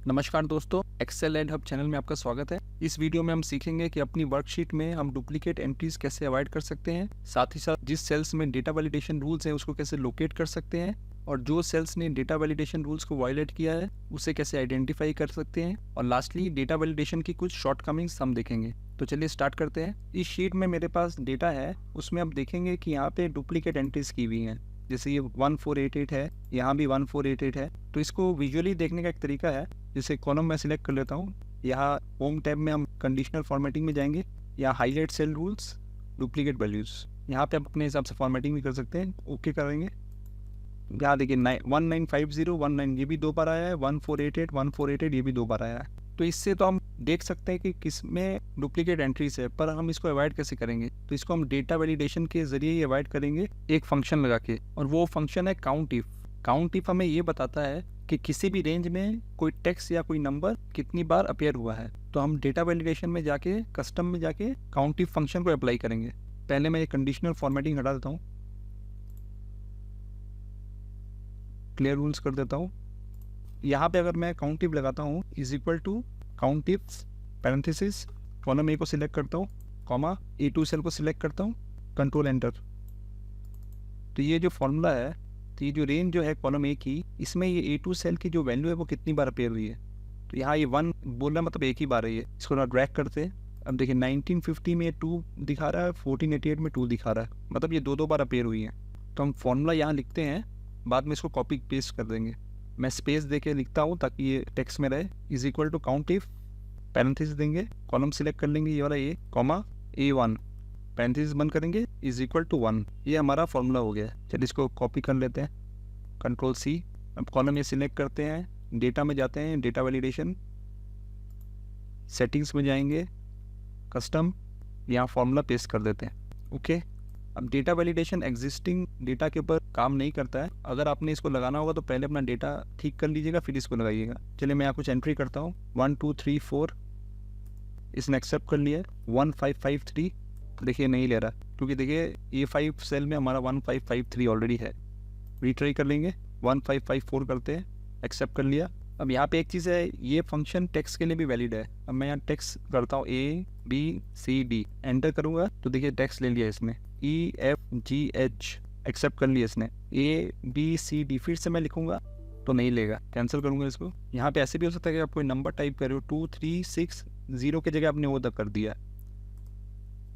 नमस्कार दोस्तों, Excel add hub channel में आपका स्वागत है। इस वीडियो में हम सीखेंगे कि अपनी वर्कशीट में हम डुप्लीकेट एंट्रीज कैसे अवॉइड कर सकते हैं, साथ ही साथ जिस सेल्स में डेटा वैलिडेशन रूल्स हैं उसको कैसे लोकेट कर सकते हैं और जो सेल्स ने डेटा वैलिडेशन रूल्स को वायलेट किया है उसे कैसे आइडेंटिफाई कर सकते हैं और लास्टली डेटा वैलिडेशन की कुछ शॉर्टकमिंग्स हम देखेंगे। तो चलिए स्टार्ट करते हैं। इस शीट में मेरे पास डेटा है, उसमें आप देखेंगे कि यहाँ पे डुप्लीकेट एंट्रीज की हुई हैं। जैसे ये 1488 है, यहाँ भी 1488 है। तो इसको विजुअली देखने का एक तरीका है, जैसे कॉलम में सिलेक्ट कर लेता हूँ। यहाँ होम टैब में हम कंडीशनल फॉर्मेटिंग में जाएंगे, यहाँ highlight cell rules, duplicate values. यहाँ पे आप अपने हिसाब से फॉर्मेटिंग भी कर सकते हैं। ओके करेंगे। यहाँ देखिए 1950 19 ये भी 2 बार आया है, 1488 1488 ये भी 2 बार आया है। तो इससे तो हम देख सकते हैं कि किस में डुप्लीकेट एंट्रीज है, पर हम इसको अवॉइड कैसे करेंगे। तो इसको हम डेटा वैलिडेशन के जरिए ही अवॉइड करेंगे, एक फंक्शन लगा के, और वो फंक्शन है काउंट इफ। काउंट इफ हमें ये बताता है कि किसी भी रेंज में कोई टेक्स्ट या कोई नंबर कितनी बार अपीयर हुआ है। तो हम डेटा वैलिडेशन में जाके, कस्टम में जाके काउंट इफ फंक्शन को अप्लाई करेंगे। पहले मैं ये कंडीशनल फॉर्मेटिंग हटा देता हूँ, क्लियर रूल्स कर देता हूँ। यहाँ पे अगर मैं काउंट इफ लगाता हूँ is equal to count if parenthesis, column A को सिलेक्ट करता हूँ, कॉमा A2 सेल को सिलेक्ट करता हूँ, कंट्रोल एंटर। तो ये जो फॉर्मूला है, तो ये जो रेंज जो है कॉलम ए की, इसमें ये A2 सेल की जो वैल्यू है वो कितनी बार अपीयर हुई है। तो यहाँ ये 1 बोलना मतलब एक ही बार है। ये इसको ना ड्रैग करते हैं। अब देखिए 1950 में 2 दिखा रहा है, 1488 में 2 दिखा रहा है, मतलब ये दो बार अपीयर हुई है। तो हम फॉर्मूला यहाँ लिखते हैं, बाद में इसको कॉपी पेस्ट कर देंगे। मैं स्पेस दे के लिखता हूँ ताकि ये टेक्स्ट में रहे। Is equal to count if, parenthesis देंगे, कॉलम सिलेक्ट कर लेंगे ये वाला ए, कॉमा A1, पैरेंथेसिस बंद करेंगे, इज इक्वल टू 1। ये हमारा फॉर्मूला हो गया। चलिए इसको कॉपी कर लेते हैं, कंट्रोल C। अब कॉलम ये सिलेक्ट करते हैं, डेटा में जाते हैं, डेटा वैलिडेशन, सेटिंग्स में जाएंगे, कस्टम, यहाँ फॉर्मूला पेस्ट कर देते हैं। ओके। अब डेटा वैलिडेशन एग्जिस्टिंग डेटा के ऊपर काम नहीं करता है। अगर आपने इसको लगाना होगा तो पहले अपना डेटा ठीक कर लीजिएगा, फिर इसको लगाइएगा। चलिए मैं यहाँ कुछ एंट्री करता हूँ, 1 2 3 4, इसने एक्सेप्ट कर लिया। 1553 देखिए नहीं ले रहा, क्योंकि देखिए A5 सेल में हमारा 1553 ऑलरेडी है। रीट्राई कर लेंगे, 1554 करते हैं, एक्सेप्ट कर लिया। अब यहाँ पे एक चीज़ है, ये फंक्शन टेक्स्ट के लिए भी वैलिड है। अब मैं यहाँ टेक्स्ट करता हूँ ABCD, एंटर करूँगा तो देखिए टेक्स्ट ले लिया इसने, EFGH एक्सेप्ट कर लिया इसने, ABCD फिर से मैं लिखूँगा तो नहीं लेगा, कैंसिल करूँगा इसको। यहाँ पे ऐसे भी हो सकता है कि आप कोई नंबर टाइप कर रहे हो, 2360 के जगह आपने वो तक कर दिया,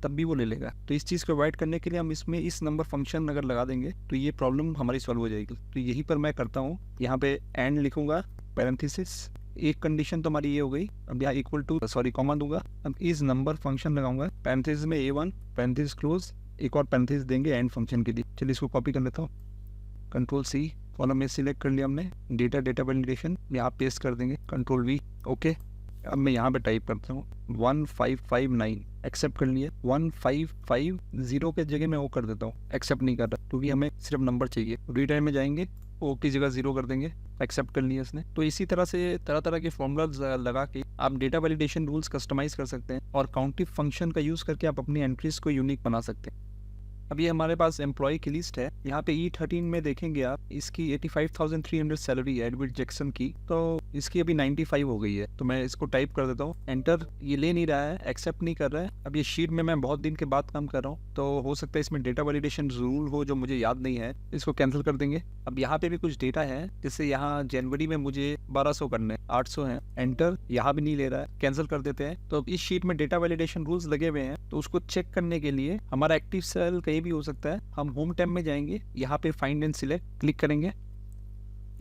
तब भी वो ले लेगा। तो इस चीज़ को अवॉइड करने के लिए हम इसमें इस नंबर फंक्शन अगर लगा देंगे तो ये प्रॉब्लम हमारी सॉल्व हो जाएगी। तो यही पर मैं करता हूँ, यहाँ पे एंड लिखूँगा, पैरेंथेसिस, एक कंडीशन तो हमारी ये हो गई। अब यहाँ इक्वल टू कॉमा दूंगा। अब इस नंबर फंक्शन लगाऊंगा, पैरेंथेसिस में A1, पैरेंथेसिस क्लोज, एक और पैरेंथेसिस देंगे एंड फंक्शन के लिए। चलिए इसको कॉपी कर लेता हूँ, कंट्रोल C, कॉलम में सिलेक्ट कर लिया हमने, डेटा वैलिडेशन यहाँ पेस्ट कर देंगे, कंट्रोल V। ओके। अब मैं यहाँ पे टाइप करता हूँ 1559, एक्सेप्ट कर लिया। 1550 के जगह मैं वो कर देता हूँ, एक्सेप्ट नहीं कर रहा क्योंकि हमें सिर्फ नंबर चाहिए। रीटाइम में जाएंगे, ओ की जगह 0 कर देंगे, एक्सेप्ट कर लिया इसने। तो इसी तरह से तरह के फॉर्मूलाज लगा के आप डेटा वैलिडेशन रूल्स कस्टमाइज कर सकते हैं और काउंट इफ फंक्शन का यूज़ करके आप अपनी एंट्रीज को यूनिक बना सकते हैं। अब ये हमारे पास एम्प्लॉय की लिस्ट है। यहाँ पे E13 में देखेंगे आप, इसकी 85,300 सैलरी है एडवर्ड जैक्सन की, तो इसकी अभी 95 हो गई है। तो मैं इसको टाइप कर देता हूँ, एंटर। ये ले नहीं रहा है, एक्सेप्ट नहीं कर रहा है। अब ये शीट में मैं बहुत दिन के बाद काम कर रहा हूँ, तो हो सकता है इसमें डेटा वैलिडेशन रूल हो जो मुझे याद नहीं है, इसको कैंसिल कर देंगे। अब यहाँ पे भी कुछ डेटा है, जैसे यहाँ जनवरी में मुझे 1200 करने, 800 है, एंटर। यहाँ भी नहीं ले रहा है, कैंसिल कर देते हैं। तो इस शीट में डेटा वैलिडेशन रूल्स लगे हुए हैं, तो उसको चेक करने के लिए हमारा एक्टिव सेल कहीं भी हो सकता है। हम होम टैब में जाएंगे, यहाँ पे फाइंड एंड सिलेक्ट क्लिक करेंगे,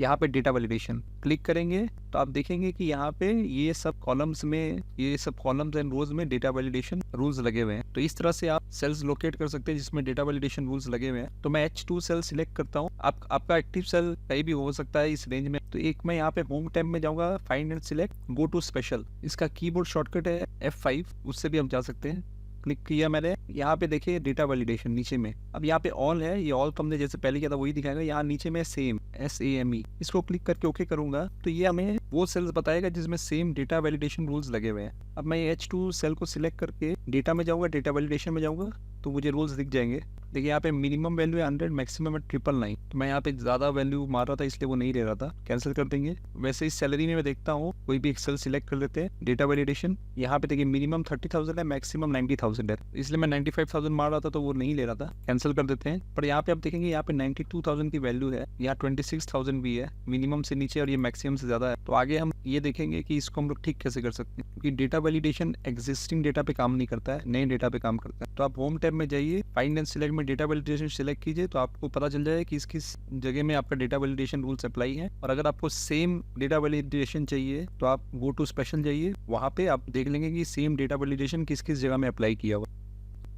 यहाँ पे डेटा वैलिडेशन क्लिक करेंगे तो आप देखेंगे कि यहाँ पे ये सब कॉलम्स एंड रोज में डेटा वैलिडेशन रूल्स लगे हुए हैं। तो इस तरह से आप सेल्स लोकेट कर सकते हैं जिसमें डेटा वैलिडेशन रूल्स लगे हुए हैं। तो मैं H2 सेल सिलेक्ट करता हूँ। आपका एक्टिव सेल कहीं भी हो सकता है इस रेंज में। तो एक मैं यहाँ पे होम टैब में जाऊँगा, find and select, go to special, इसका कीबोर्ड शॉर्टकट है F5, उससे भी हम जा सकते हैं। क्लिक किया मैंने, यहाँ पे देखिए डेटा वैलिडेशन नीचे में। अब यहाँ पे ऑल है, ये ऑल तो हमने जैसे पहले किया था वही दिखाएगा। यहाँ नीचे में सेम, SAME, इसको क्लिक करके ओके करूंगा तो ये हमें वो सेल्स बताएगा जिसमें सेम डेटा वैलिडेशन रूल्स लगे हुए हैं। अब मैं H2 सेल को सिलेक्ट करके डेटा में जाऊँगा, डेटा वैलिडेशन में जाऊँगा तो मुझे रूल्स दिख जाएंगे। देखिए यहाँ पे मिनिमम वैल्यू है 100, मैक्सिमम है 999। तो मैं यहाँ पे ज़्यादा वैल्यू मार रहा था इसलिए वो नहीं ले रहा था, कैंसिल कर देंगे। वैसे इस सैलरी में मैं देखता हूँ, कोई भी एक सेल सिलेक्ट कर लेते हैं, डेटा वैलिडेशन। यहाँ पे देखिए मिनिमम 30,000 है, मैक्सिमम 90,000 है, इसलिए मैं 95,000 मार रहा था तो वो नहीं ले रहा था, कैंसिल कर देते हैं। पर यहाँ पे आप देखेंगे यहाँ पे 92,000 की वैल्यू है, यहाँ 26,000 भी है, मिनिमम से नीचे और ये मैक्सिमम से ज़्यादा है। तो आगे हम ये देखेंगे कि इसको हम लोग ठीक कैसे कर सकते हैं, क्योंकि डेटा वैलिडेशन एग्जिस्टिंग डेटा पे काम नहीं करता है, नए डेटा पे काम करता है। तो आप होम टैब में जाइए, फाइंड एंड सिलेक्ट में डेटा वैलिडेशन सिलेक्ट कीजिए, तो आपको पता चल जाएगा कि किस जगह में आपका डेटा वैलिडेशन रूल्स अप्लाई है। और अगर आपको सेम डेटा वैलिडेशन चाहिए तो आप गो टू स्पेशल जाइए, वहाँ पे आप देख लेंगे कि सेम डेटा वैलिडेशन किस किस जगह में अप्लाई किया हुआ।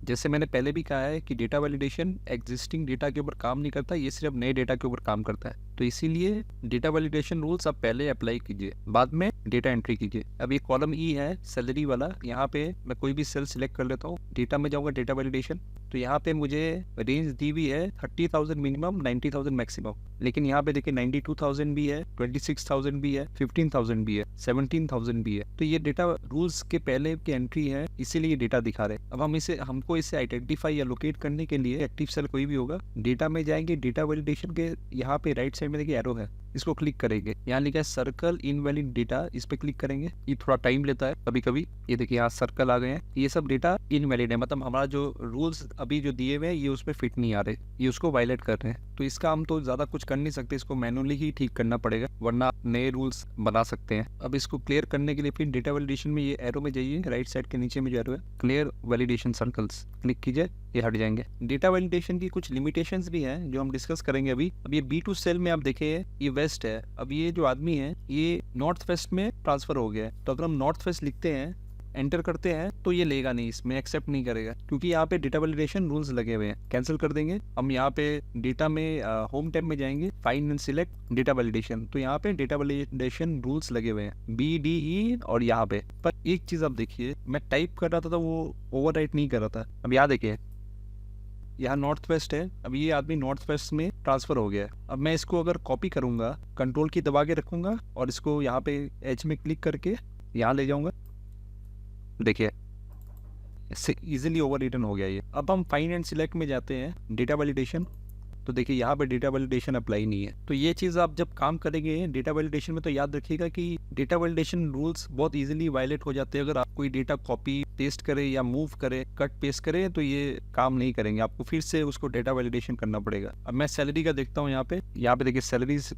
जैसे मैंने पहले भी कहा है कि डेटा वैलिडेशन एग्जिस्टिंग डेटा के ऊपर काम नहीं करता, ये सिर्फ नए डेटा के ऊपर काम करता है। तो इसीलिए डेटा वैलिडेशन रूल्स आप पहले अप्लाई कीजिए, बाद में डेटा एंट्री कीजिए। अब ये कॉलम ई है सैलरी वाला, यहाँ पे मैं कोई भी सेल सिलेक्ट कर लेता हूँ, डेटा में जाऊँगा, डेटा वैलिडेशन। तो यहाँ पे मुझे रेंज दी हुई है 30,000 मिनिमम, 90,000 मैक्सिमम। लेकिन यहाँ पे देखिए 92,000 भी है, 26,000 भी है, 15,000 भी है, 17,000 भी है। तो ये डेटा रूल्स के पहले की एंट्री है, इसीलिए ये डेटा दिखा रहे हैं। अब हमको इसे आइडेंटिफाई या लोकेट करने के लिए एक्टिव सेल कोई भी होगा, डेटा में जाएंगे, डेटा वैलिडेशन के यहाँ पे राइट साइड में देखिए एरो है, इसको क्लिक करेंगे, यहाँ लिखा है सर्कल इनवैलिड डेटा, इस पे क्लिक करेंगे। ये थोड़ा टाइम लेता है कभी कभी, ये देखिए यहाँ सर्कल आ गए हैं, ये सब डेटा इनवैलिड है, मतलब हमारा जो रूल्स अभी जो दिए हुए हैं ये उसमें फिट नहीं आ रहे, ये उसको वायलेट कर रहे हैं। तो इसका हम तो ज्यादा कुछ कर नहीं सकते, इसको मैनुअली ही ठीक करना पड़ेगा, वरना नए रूल्स बना सकते हैं। अब इसको क्लियर करने के लिए फिर डेटा वैलिडेशन में ये एरो में जाइए, राइट साइड के नीचे में जो एरो है क्लियर वैलिडेशन सर्कल्स, क्लिक कीजिए, ये हट जाएंगे। डेटा वैलिडेशन की कुछ लिमिटेशंस भी हैं जो हम डिस्कस करेंगे अभी। अब ये B2 सेल में आप देखिए ये वेस्ट है, अब ये जो आदमी है ये नॉर्थ वेस्ट में ट्रांसफर हो गया है। तो अगर हम नॉर्थ वेस्ट लिखते हैं, एंटर करते हैं, तो ये लेगा नहीं, इसमें एक्सेप्ट नहीं करेगा, क्योंकि यहाँ पे डेटा वैलिडेशन रूल्स लगे हुए हैं, कैंसिल कर देंगे। हम यहाँ पे डेटा में होम टैब में जाएंगे, find and select data validation, तो यहाँ पे डेटा वैलिडेशन रूल्स लगे हुए हैं BDE और यहाँ पे। पर एक चीज आप देखिए, मैं टाइप कर रहा था तो वो ओवरराइट नहीं कर रहा था। अब यहाँ देखिए यहाँ नॉर्थ वेस्ट है, अब ये आदमी नॉर्थ वेस्ट में ट्रांसफर हो गया है। अब मैं इसको अगर कॉपी करूंगा, कंट्रोल की दबा के रखूंगा और इसको यहाँ पे एच में क्लिक करके यहाँ ले जाऊंगा, देखिए इससे इजीली ओवर रिटन हो गया ये। अब हम फाइंड एंड सिलेक्ट में जाते हैं, डेटा वैलिडेशन, तो देखिए यहाँ पे डेटा वैलिडेशन अप्लाई नहीं है। तो ये चीज़ आप जब काम करेंगे डेटा वैलिडेशन में तो याद रखिएगा कि डेटा वैलिडेशन रूल्स बहुत इजीली वायलेट हो जाते हैं। अगर आप कोई डेटा कॉपी पेस्ट करे या मूव करे, कट पेस्ट करे, तो ये काम नहीं करेंगे, आपको फिर से उसको डेटा वैलिडेशन करना पड़ेगा। अब मैं सैलरी का देखता हूँ, यहाँ पे देखिए सैलरीज,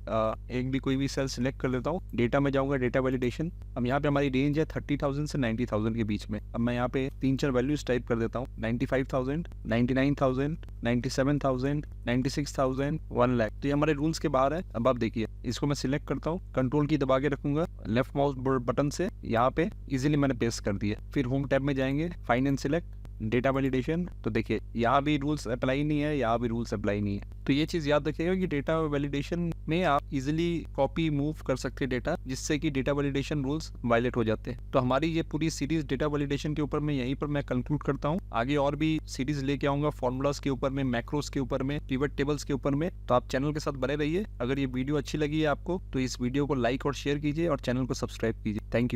एक भी कोई भी सेल सिलेक्ट कर लेता हूँ, डेटा में जाऊँगा, डेटा वैलिडेशन। अब यहाँ पे हमारी रेंज है 30,000 से 90,000 के बीच में। अब मैं यहाँ पे 3-4 वैल्यूज टाइप कर देता हूँ, 95,000, 99,000, 97,000, 96,000, 1 लाख। तो ये हमारे रूल्स के बाहर है। अब आप देखिए इसको मैं सिलेक्ट करता हूँ, कंट्रोल की दबा के रखूंगा, लेफ्ट माउस बटन से यहाँ पे इजीली मैंने पेस्ट कर दिया। फिर होम टैब में जाएंगे, find and select data validation, तो देखिए यहाँ भी रूल्स अप्लाई नहीं है, यहाँ भी रूल्स अप्लाई नहीं है। तो ये चीज़ याद रखिएगा कि डेटा वैलिडेशन में आप इजीली कॉपी मूव कर सकते हैं डेटा, जिससे कि डेटा वैलिडेशन रूल्स वायलेट हो जाते हैं। तो हमारी ये पूरी सीरीज डेटा वैलिडेशन के ऊपर में यहीं पर मैं कंक्लूड करता हूँ। आगे और भी सीरीज लेके आऊंगा, फॉर्मूलाज के ऊपर में, मैक्रोस के ऊपर में, पिवट टेबल्स के ऊपर में। तो आप चैनल के साथ बने रहिए। अगर ये वीडियो अच्छी लगी है आपको तो इस वीडियो को लाइक और शेयर कीजिए और चैनल को सब्सक्राइब कीजिए। Thank you.